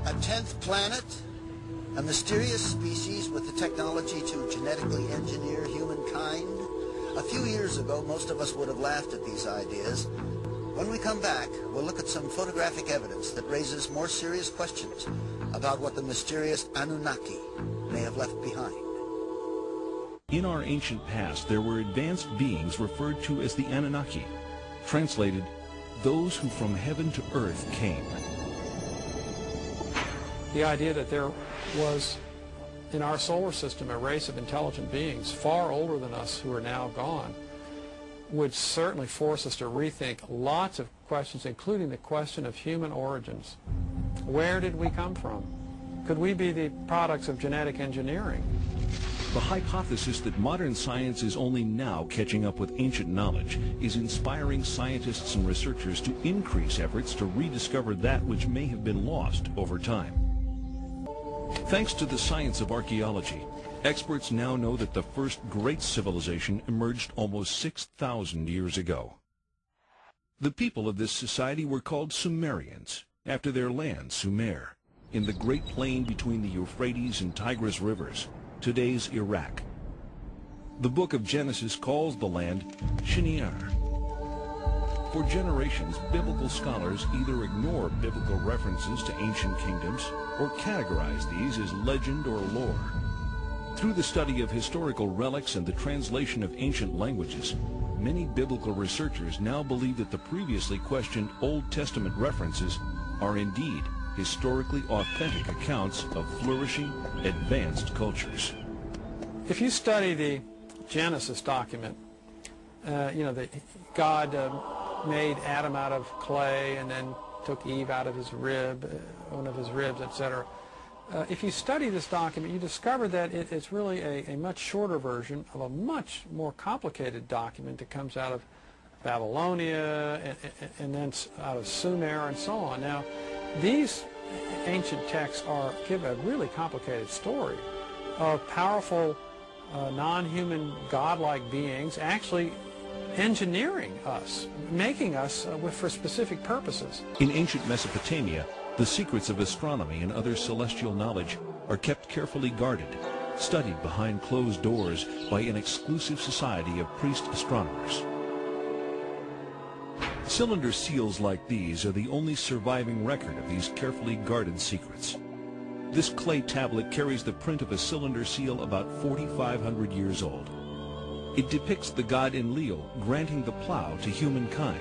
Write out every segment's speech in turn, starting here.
A 10th planet? A mysterious species with the technology to genetically engineer humankind? A few years ago, most of us would have laughed at these ideas. When we come back, we'll look at some photographic evidence that raises more serious questions about what the mysterious Anunnaki may have left behind. In our ancient past, there were advanced beings referred to as the Anunnaki, translated, those who from heaven to earth came. The idea that there was in our solar system a race of intelligent beings far older than us who are now gone would certainly force us to rethink lots of questions, including the question of human origins. Where did we come from? Could we be the products of genetic engineering? The hypothesis that modern science is only now catching up with ancient knowledge is inspiring scientists and researchers to increase efforts to rediscover that which may have been lost over time. Thanks to the science of archaeology, experts now know that the first great civilization emerged almost 6,000 years ago. The people of this society were called Sumerians, after their land, Sumer, in the Great Plain between the Euphrates and Tigris rivers, today's Iraq. The book of Genesis calls the land Shinar. For generations, biblical scholars either ignore biblical references to ancient kingdoms or categorize these as legend or lore. Through the study of historical relics and the translation of ancient languages, many biblical researchers now believe that the previously questioned Old Testament references are indeed historically authentic accounts of flourishing, advanced cultures. If you study the Genesis document, God made Adam out of clay and then took Eve out of his rib, one of his ribs, etc. If you study this document, you discover that it's really a much shorter version of a much more complicated document that comes out of Babylonia and then out of Sumer and so on. Now, these ancient texts give a really complicated story of powerful, non-human, godlike beings actually engineering us, making us for specific purposes. In ancient Mesopotamia, the secrets of astronomy and other celestial knowledge are kept carefully guarded, studied behind closed doors by an exclusive society of priest astronomers. Cylinder seals like these are the only surviving record of these carefully guarded secrets. This clay tablet carries the print of a cylinder seal about 4,500 years old. It depicts the god Enlil granting the plow to humankind,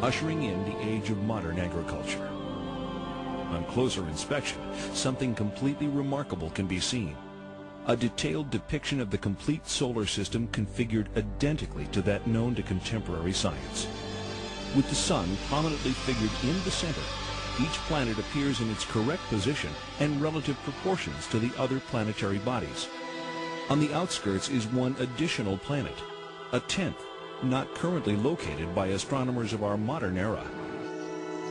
ushering in the age of modern agriculture. On closer inspection, something completely remarkable can be seen. A detailed depiction of the complete solar system configured identically to that known to contemporary science. With the sun prominently figured in the center, each planet appears in its correct position and relative proportions to the other planetary bodies. On the outskirts is one additional planet, a 10th, not currently located by astronomers of our modern era.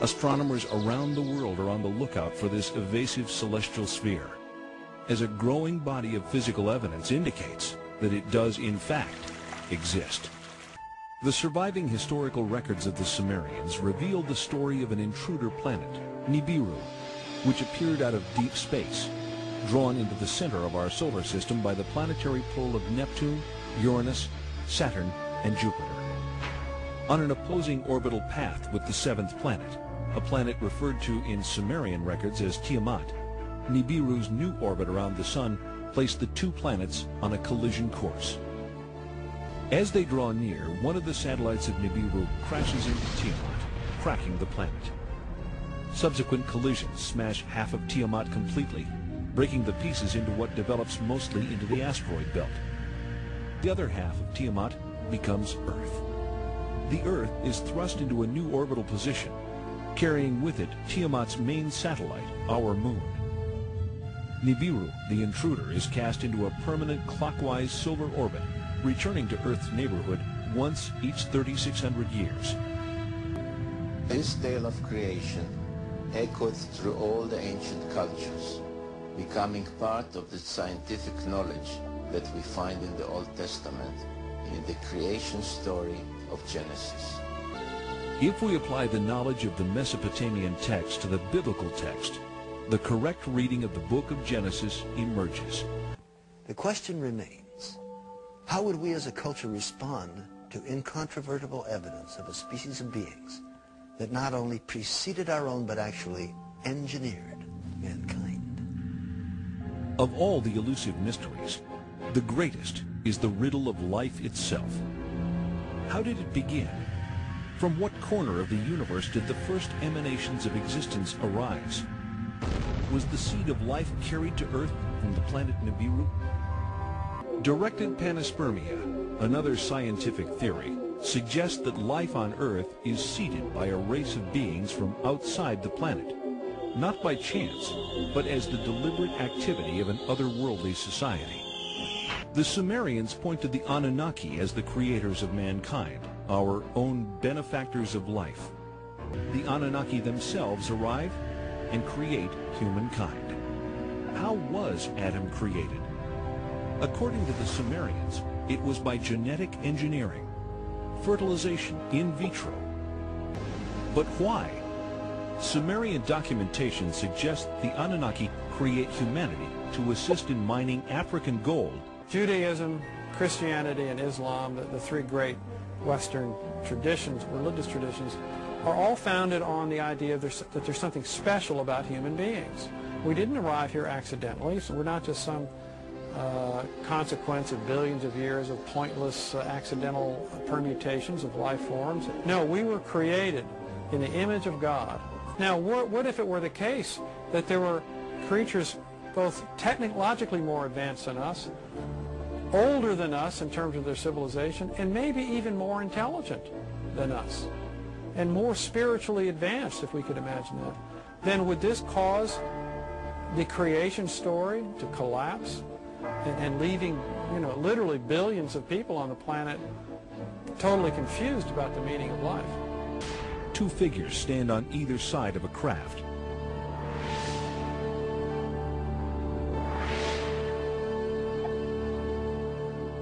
Astronomers around the world are on the lookout for this evasive celestial sphere, as a growing body of physical evidence indicates that it does in fact exist. The surviving historical records of the Sumerians reveal the story of an intruder planet, Nibiru, which appeared out of deep space, drawn into the center of our solar system by the planetary pull of Neptune, Uranus, Saturn, and Jupiter. On an opposing orbital path with the 7th planet, a planet referred to in Sumerian records as Tiamat, Nibiru's new orbit around the Sun placed the two planets on a collision course. As they draw near, one of the satellites of Nibiru crashes into Tiamat, cracking the planet. Subsequent collisions smash half of Tiamat completely, breaking the pieces into what develops mostly into the asteroid belt. The other half of Tiamat becomes Earth. The Earth is thrust into a new orbital position, carrying with it Tiamat's main satellite, our moon. Nibiru, the intruder, is cast into a permanent clockwise solar orbit, returning to Earth's neighborhood once each 3,600 years. This tale of creation echoed through all the ancient cultures, becoming part of the scientific knowledge that we find in the Old Testament in the creation story of Genesis. If we apply the knowledge of the Mesopotamian text to the biblical text, the correct reading of the book of Genesis emerges. The question remains, how would we as a culture respond to incontrovertible evidence of a species of beings that not only preceded our own but actually engineered mankind? Of all the elusive mysteries, the greatest is the riddle of life itself. How did it begin? From what corner of the universe did the first emanations of existence arise? Was the seed of life carried to Earth from the planet Nibiru? Directed panspermia, another scientific theory, suggests that life on Earth is seeded by a race of beings from outside the planet, not by chance, but as the deliberate activity of an otherworldly society. The Sumerians point to the Anunnaki as the creators of mankind, our own benefactors of life. The Anunnaki themselves arrive and create humankind. How was Adam created? According to the Sumerians, it was by genetic engineering, fertilization in vitro. But why? Sumerian documentation suggests the Anunnaki create humanity to assist in mining African gold. Judaism, Christianity, and Islam, the three great Western traditions, religious traditions, are all founded on the idea that there's something special about human beings. We didn't arrive here accidentally, so we're not just some consequence of billions of years of pointless accidental permutations of life forms. No, we were created in the image of God. Now, what if it were the case that there were creatures both technologically more advanced than us, older than us in terms of their civilization, and maybe even more intelligent than us, and more spiritually advanced, if we could imagine that? Then would this cause the creation story to collapse and leaving, literally billions of people on the planet totally confused about the meaning of life? Two figures stand on either side of a craft.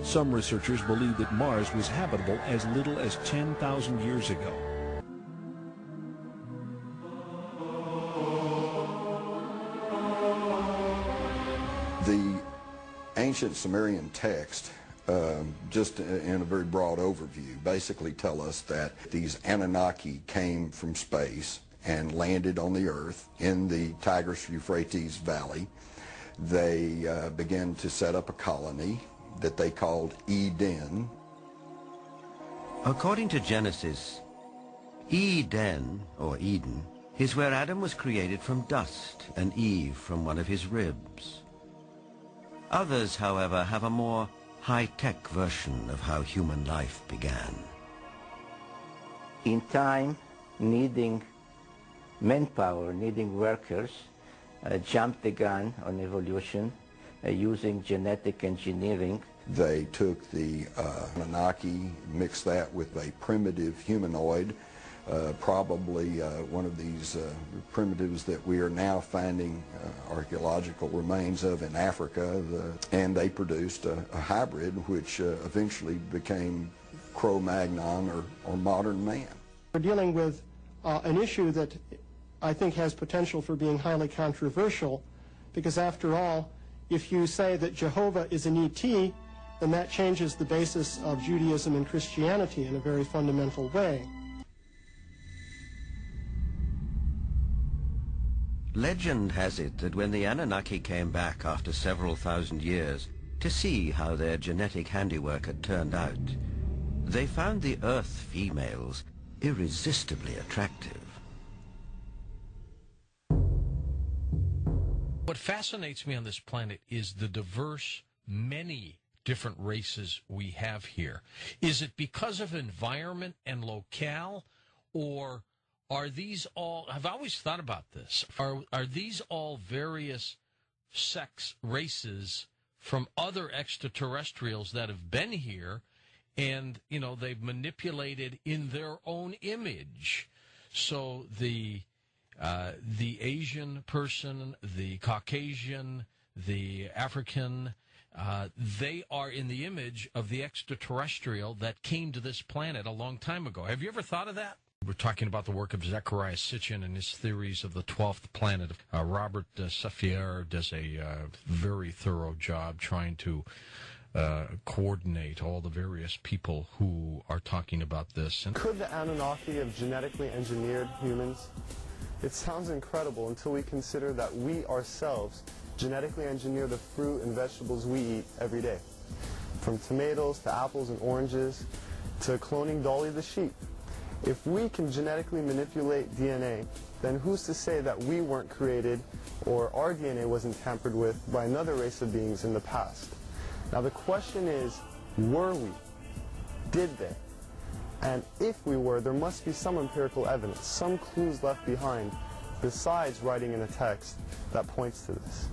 Some researchers believe that Mars was habitable as little as 10,000 years ago. The ancient Sumerian text, just in a very broad overview, basically tell us that these Anunnaki came from space and landed on the Earth in the Tigris-Euphrates Valley. They began to set up a colony that they called Eden. According to Genesis, Eden, or Eden, is where Adam was created from dust and Eve from one of his ribs. Others, however, have a more high-tech version of how human life began. In time, needing manpower, needing workers, jumped the gun on evolution using genetic engineering. They took the Anunnaki, mixed that with a primitive humanoid, probably one of these primitives that we are now finding archaeological remains of in Africa, and they produced a hybrid which eventually became Cro-Magnon or modern man. We're dealing with an issue that I think has potential for being highly controversial, because after all, if you say that Jehovah is an ET, then that changes the basis of Judaism and Christianity in a very fundamental way. Legend has it that when the Anunnaki came back after several thousand years to see how their genetic handiwork had turned out, they found the Earth females irresistibly attractive. What fascinates me on this planet is the diverse, many different races we have here. Is it because of environment and locale, or are these all, I've always thought about this, are these all various sex races from other extraterrestrials that have been here and, they've manipulated in their own image? So the Asian person, the Caucasian, the African, they are in the image of the extraterrestrial that came to this planet a long time ago. Have you ever thought of that? We're talking about the work of Zecharia Sitchin and his theories of the 12th planet. Robert Saffier does a very thorough job trying to coordinate all the various people who are talking about this. And could the Anunnaki have genetically engineered humans? It sounds incredible until we consider that we ourselves genetically engineer the fruit and vegetables we eat every day. From tomatoes to apples and oranges to cloning Dolly the sheep. If we can genetically manipulate DNA, then who's to say that we weren't created or our DNA wasn't tampered with by another race of beings in the past? Now the question is, were we? Did they? And if we were, there must be some empirical evidence, some clues left behind, besides writing in a text that points to this.